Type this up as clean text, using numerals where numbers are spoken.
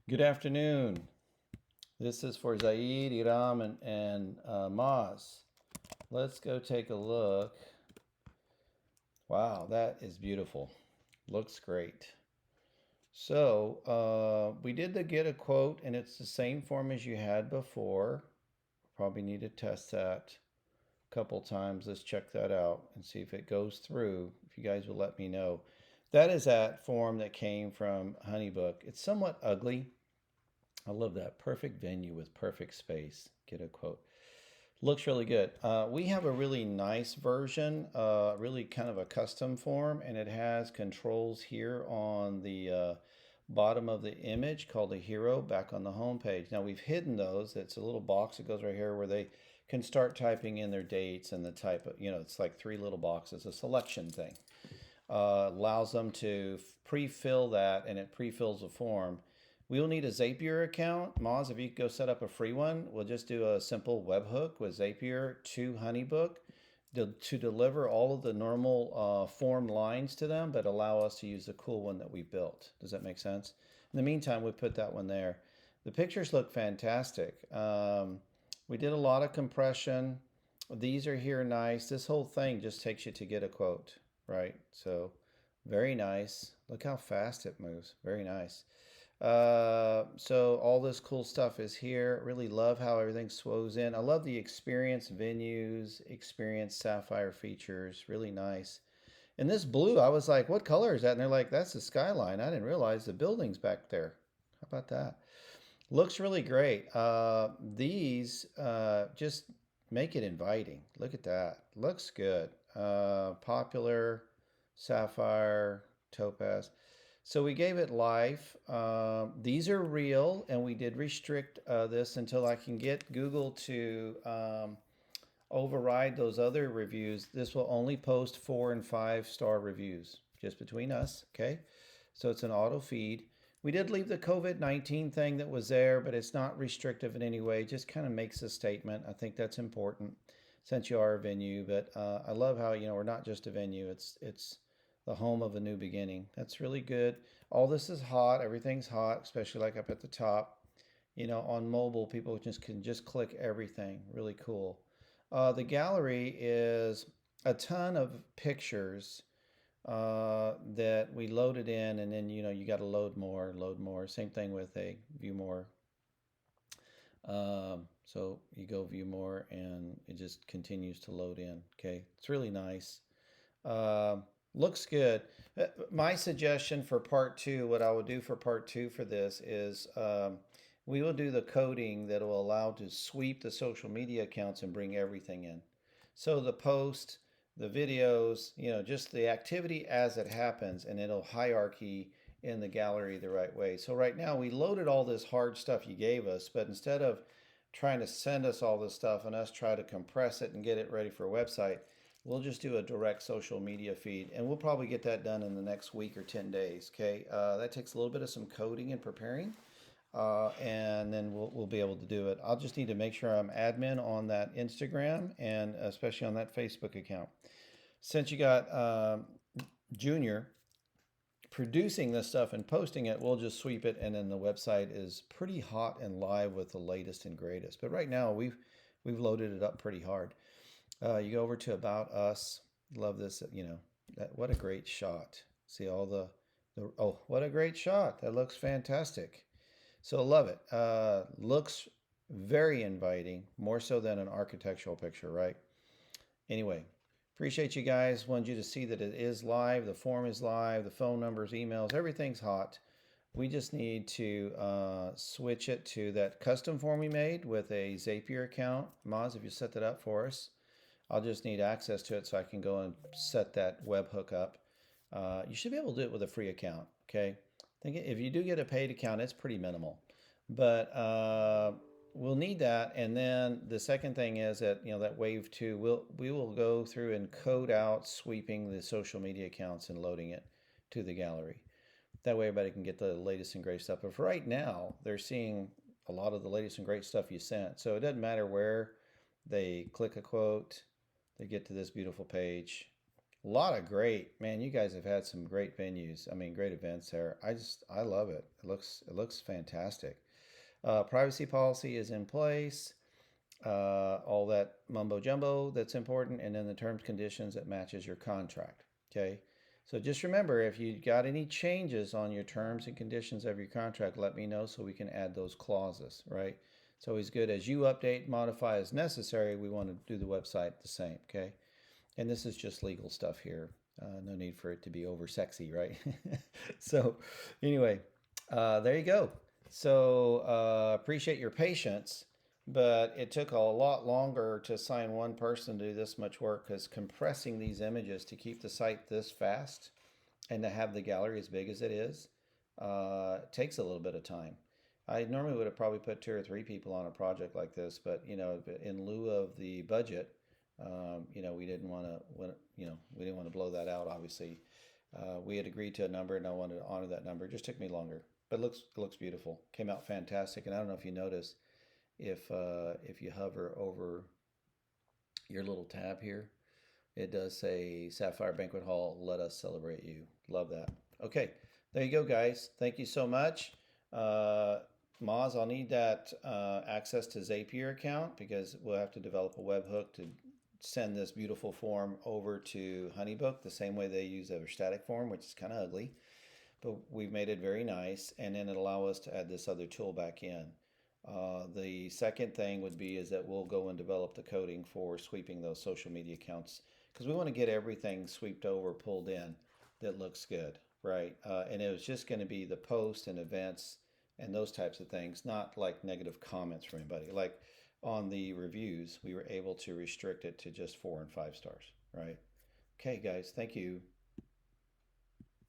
Good afternoon. This is for Zaid, Iram, and Maz. Let's go take a look. Wow, that is beautiful. Looks great. So we did the get a quote, and it's the same form as you had before. Probably need to test that a couple times. Let's check that out and see if it goes through. If you guys will let me know. That is that form that came from HoneyBook. It's somewhat ugly. I love that. Perfect venue with perfect space. Get a quote. Looks really good. We have a really nice version, really kind of a custom form, and it has controls here on the bottom of the image called a hero back on the home page. Now we've hidden those. It's a little box that goes right here where they can start typing in their dates and the type of, it's like three little boxes, a selection thing. Allows them to pre-fill that, and it pre-fills a form. We will need a Zapier account. Moz, if you could go set up a free one, we'll just do a simple webhook with Zapier to HoneyBook to deliver all of the normal form lines to them, but allow us to use the cool one that we built. Does that make sense? In the meantime, we put that one there. The pictures look fantastic. We did a lot of compression. These are here nice. This whole thing just takes you to get a quote, right? So very nice. Look how fast it moves. Very nice. So all this cool stuff is here. Really love how everything swows in. I love the experience venues, experience sapphire features. Really nice. And this blue, I was like, what color is that? And they're like, that's the skyline. I didn't realize the building's back there. How about that? Looks really great. These just make it inviting. Look at that. Looks good. Popular, sapphire, topaz. So we gave it life. These are real, and we did restrict this until I can get Google to override those other reviews. This will only post 4 and 5 star reviews, just between us, okay? So it's an auto feed. We did leave the COVID-19 thing that was there, but it's not restrictive in any way. It just kind of makes a statement. I think that's important since you are a venue. But I love how, we're not just a venue. It's the home of a new beginning. That's really good. All this is hot. Everything's hot, especially like up at the top. On mobile, people can just click everything. Really cool. The gallery is a ton of pictures that we loaded in, and then you got to load more, load more. Same thing with a view more. So you go view more, and it just continues to load in. Okay, it's really nice. Uh, Looks good. My suggestion for part two, what I would do for part two for this is we will do the coding that will allow to sweep the social media accounts and bring everything in. So the post, the videos, just the activity as it happens, and it'll hierarchy in the gallery the right way. So right now we loaded all this hard stuff you gave us, but instead of trying to send us all this stuff and us try to compress it and get it ready for a website, we'll just do a direct social media feed, and we'll probably get that done in the next week or 10 days. Okay, that takes a little bit of some coding and preparing, and then we'll be able to do it. I'll just need to make sure I'm admin on that Instagram and especially on that Facebook account. Since you got Junior producing this stuff and posting it, we'll just sweep it, and then the website is pretty hot and live with the latest and greatest. But right now we've loaded it up pretty hard. You go over to About Us. Love this. What a great shot. See all the oh, what a great shot. That looks fantastic. So love it. Looks very inviting, more so than an architectural picture, right? Anyway, appreciate you guys. Wanted you to see that it is live. The form is live. The phone numbers, emails, everything's hot. We just need to switch it to that custom form we made with a Zapier account. Moz, if you set that up for us, I'll just need access to it so I can go and set that webhook up. You should be able to do it with a free account. Okay, I think if you do get a paid account, it's pretty minimal, but we'll need that. And then the second thing is that that wave two, we will go through and code out sweeping the social media accounts and loading it to the gallery. That way everybody can get the latest and greatest stuff. But for right now, they're seeing a lot of the latest and great stuff you sent. So it doesn't matter where they click a quote, they get to this beautiful page. A lot of great, man. You guys have had some great venues. I mean, great events there. I love it. It looks fantastic. Privacy policy is in place. All that mumbo jumbo that's important, and then the terms conditions that matches your contract. Okay. So just remember, if you got any changes on your terms and conditions of your contract, let me know so we can add those clauses, right? It's always good as you update, modify as necessary. We want to do the website the same, okay? And this is just legal stuff here. No need for it to be over sexy, right? So, anyway, there you go. So, appreciate your patience, but it took a lot longer to assign one person to do this much work because compressing these images to keep the site this fast and to have the gallery as big as it is takes a little bit of time. I normally would have probably put 2 or 3 people on a project like this, but in lieu of the budget, we didn't want to, we didn't want to blow that out. Obviously, we had agreed to a number, and I wanted to honor that number. It just took me longer, but it looks beautiful. Came out fantastic, and I don't know if you notice if you hover over your little tab here, it does say Sapphire Banquet Hall. Let us celebrate you. Love that. Okay, there you go, guys. Thank you so much. Moz, I'll need that access to Zapier account because we'll have to develop a webhook to send this beautiful form over to Honeybook the same way they use their static form, which is kind of ugly. But we've made it very nice, and then it'll allow us to add this other tool back in. The second thing would be is that we'll go and develop the coding for sweeping those social media accounts because we want to get everything sweeped over, pulled in that looks good, right? And it was just going to be the post and events and those types of things, not like negative comments from anybody. Like on the reviews, we were able to restrict it to just 4 and 5 stars, right? Okay, guys, thank you.